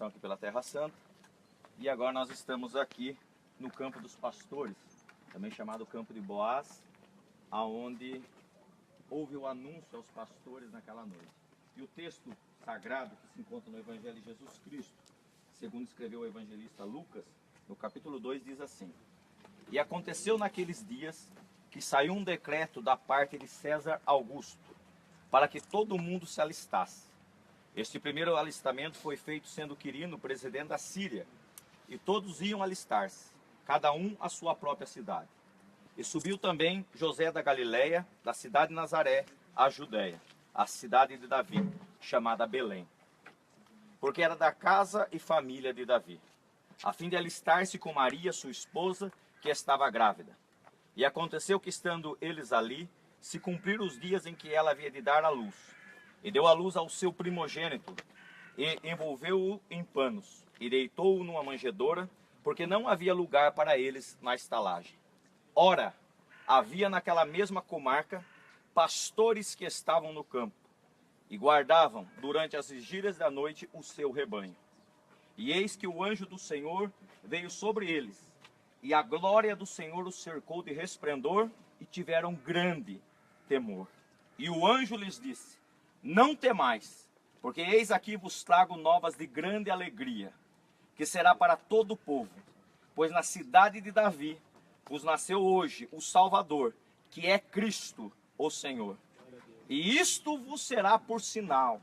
pregação aqui pela Terra Santa. E agora nós estamos aqui no Campo dos Pastores, também chamado Campo de Boaz, aonde houve o anúncio aos pastores naquela noite. E o texto sagrado que se encontra no Evangelho de Jesus Cristo, segundo escreveu o evangelista Lucas, no capítulo 2, diz assim: E aconteceu naqueles dias que saiu um decreto da parte de César Augusto, para que todo mundo se alistasse. Este primeiro alistamento foi feito sendo Quirino presidente da Síria, e todos iam alistar-se, cada um à sua própria cidade. E subiu também José da Galileia, da cidade de Nazaré, à Judéia, a cidade de Davi, chamada Belém, porque era da casa e família de Davi, a fim de alistar-se com Maria, sua esposa, que estava grávida. E aconteceu que, estando eles ali, se cumpriram os dias em que ela havia de dar à luz. E deu à luz ao seu primogênito, e envolveu-o em panos, e deitou-o numa manjedoura, porque não havia lugar para eles na estalagem. Ora, havia naquela mesma comarca pastores que estavam no campo, e guardavam, durante as vigílias da noite, o seu rebanho. E eis que o anjo do Senhor veio sobre eles, e a glória do Senhor os cercou de resplendor, e tiveram grande temor. E o anjo lhes disse: Não temais, porque eis aqui vos trago novas de grande alegria, que será para todo o povo, pois na cidade de Davi vos nasceu hoje o Salvador, que é Cristo, o Senhor. E isto vos será por sinal: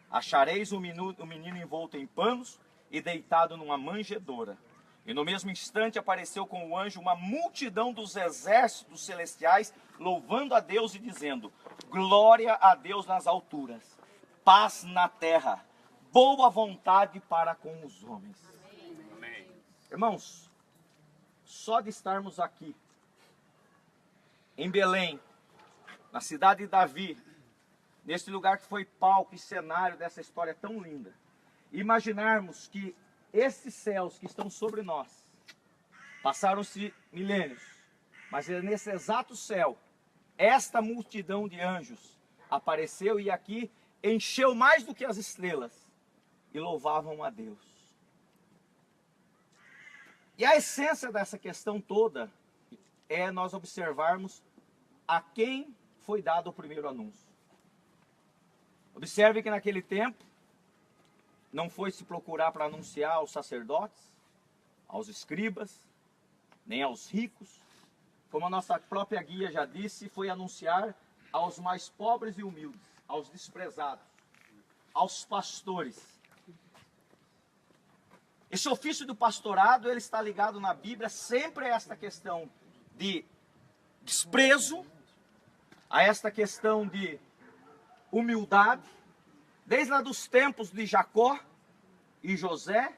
achareis o menino envolto em panos e deitado numa manjedoura. E no mesmo instante apareceu com o anjo uma multidão dos exércitos celestiais, louvando a Deus e dizendo: Glória a Deus nas alturas, paz na terra, boa vontade para com os homens. Amém. Irmãos, só de estarmos aqui, em Belém, na cidade de Davi, nesse lugar que foi palco e cenário dessa história tão linda, imaginarmos que esses céus que estão sobre nós, passaram-se milênios, mas é nesse exato céu, esta multidão de anjos apareceu e aqui encheu mais do que as estrelas e louvavam a Deus. E a essência dessa questão toda é nós observarmos a quem foi dado o primeiro anúncio. Observe que naquele tempo não foi se procurar para anunciar aos sacerdotes, aos escribas, nem aos ricos. Como a nossa própria guia já disse, foi anunciar aos mais pobres e humildes, aos desprezados, aos pastores. Esse ofício do pastorado, ele está ligado na Bíblia sempre a esta questão de desprezo, a esta questão de humildade, desde lá dos tempos de Jacó e José,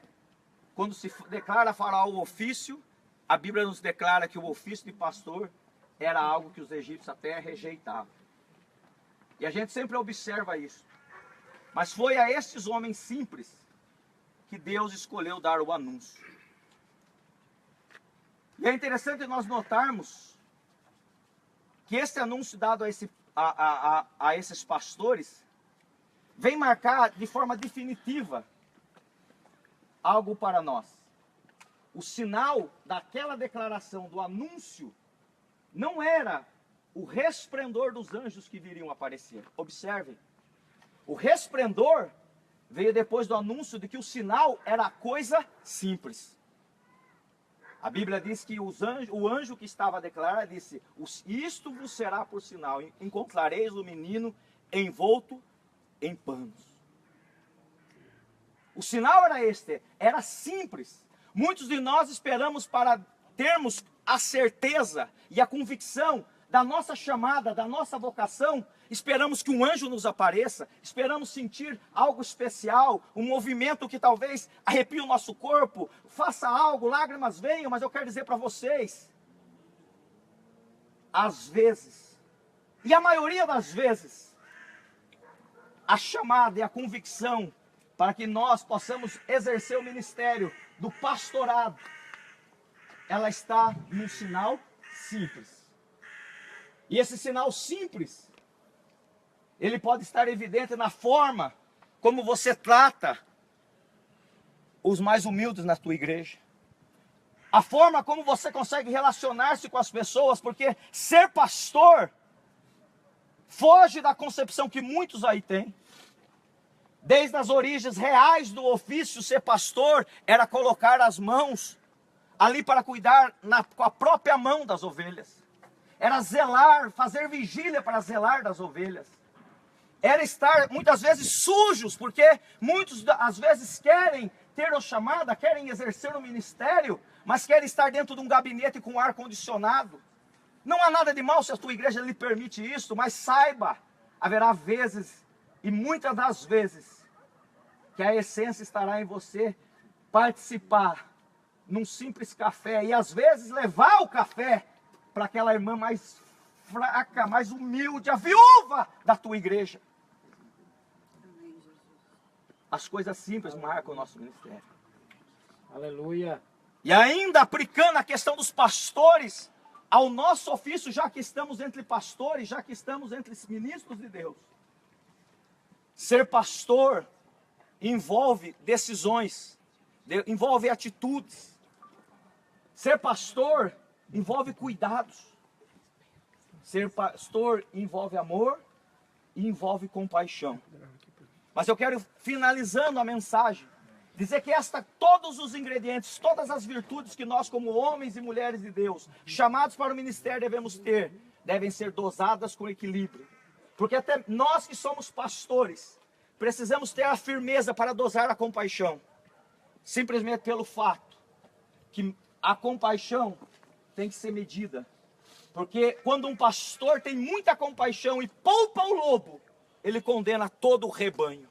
quando se declara Faraó o ofício, a Bíblia nos declara que o ofício de pastor era algo que os egípcios até rejeitavam. E a gente sempre observa isso. Mas foi a esses homens simples que Deus escolheu dar o anúncio. E é interessante nós notarmos que esse anúncio dado a esses pastores vem marcar de forma definitiva algo para nós. O sinal daquela declaração, do anúncio, não era o resplendor dos anjos que viriam aparecer. Observem, o resplendor veio depois do anúncio de que o sinal era coisa simples. A Bíblia diz que o anjo que estava a declarar disse: Isto vos será por sinal, encontrareis o menino envolto em panos. O sinal era este, era simples. Muitos de nós esperamos para termos a certeza e a convicção da nossa chamada, da nossa vocação, esperamos que um anjo nos apareça, esperamos sentir algo especial, um movimento que talvez arrepie o nosso corpo, faça algo, lágrimas venham, mas eu quero dizer para vocês, às vezes, e a maioria das vezes, a chamada e a convicção para que nós possamos exercer o ministério do pastorado, ela está num sinal simples. E esse sinal simples, ele pode estar evidente na forma como você trata os mais humildes na tua igreja. A forma como você consegue relacionar-se com as pessoas, porque ser pastor foge da concepção que muitos aí têm. Desde as origens reais do ofício, ser pastor era colocar as mãos ali para cuidar com a própria mão das ovelhas. Era zelar, fazer vigília para zelar das ovelhas. Era estar muitas vezes sujos, porque muitos às vezes querem ter o chamado, querem exercer o ministério, mas querem estar dentro de um gabinete com ar condicionado. Não há nada de mal se a tua igreja lhe permite isso, mas saiba, haverá vezes, e muitas das vezes, que a essência estará em você participar num simples café, e às vezes levar o café para aquela irmã mais fraca, mais humilde, a viúva da tua igreja. As coisas simples marcam o nosso ministério. Aleluia. E ainda aplicando a questão dos pastores ao nosso ofício, já que estamos entre pastores, já que estamos entre ministros de Deus. Ser pastor envolve decisões, envolve atitudes. Ser pastor envolve cuidados. Ser pastor envolve amor e envolve compaixão. Mas eu quero, finalizando a mensagem, dizer que todos os ingredientes, todas as virtudes que nós como homens e mulheres de Deus, chamados para o ministério devemos ter, devem ser dosadas com equilíbrio. Porque até nós que somos pastores, precisamos ter a firmeza para dosar a compaixão. Simplesmente pelo fato que a compaixão tem que ser medida. Porque quando um pastor tem muita compaixão e poupa o lobo, ele condena todo o rebanho.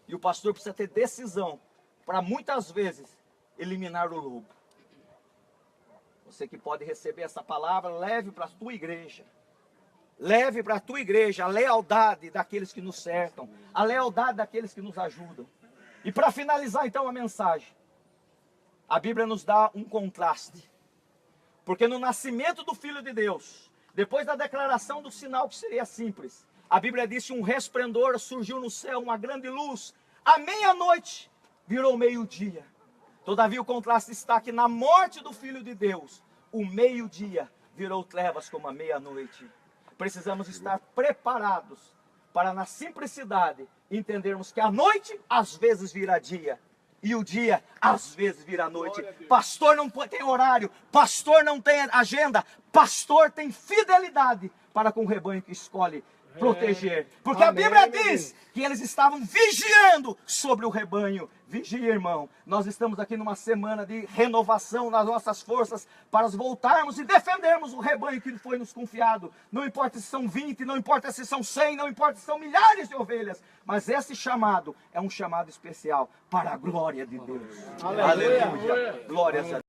E o pastor precisa ter decisão para muitas vezes eliminar o lobo. Você que pode receber essa palavra, leve para a tua igreja. Leve para a tua igreja a lealdade daqueles que nos cercam, a lealdade daqueles que nos ajudam. E para finalizar então a mensagem, a Bíblia nos dá um contraste. Porque no nascimento do Filho de Deus, depois da declaração do sinal que seria simples, a Bíblia diz que um resplendor surgiu no céu, uma grande luz. À meia-noite virou meio-dia. Todavia o contraste está que na morte do Filho de Deus, o meio-dia virou trevas como a meia-noite. Precisamos estar preparados para na simplicidade entendermos que a noite às vezes vira dia. E o dia, às vezes, vira noite. Pastor não tem horário. Pastor não tem agenda. Pastor tem fidelidade para com o rebanho que escolhe proteger. Porque a Bíblia diz que eles estavam vigiando sobre o rebanho. Vigia, irmão. Nós estamos aqui numa semana de renovação nas nossas forças para voltarmos e defendermos o rebanho que foi nos confiado. Não importa se são 20, não importa se são 100, não importa se são milhares de ovelhas. Mas esse chamado é um chamado especial para a glória de Deus. Aleluia. Glórias a Deus.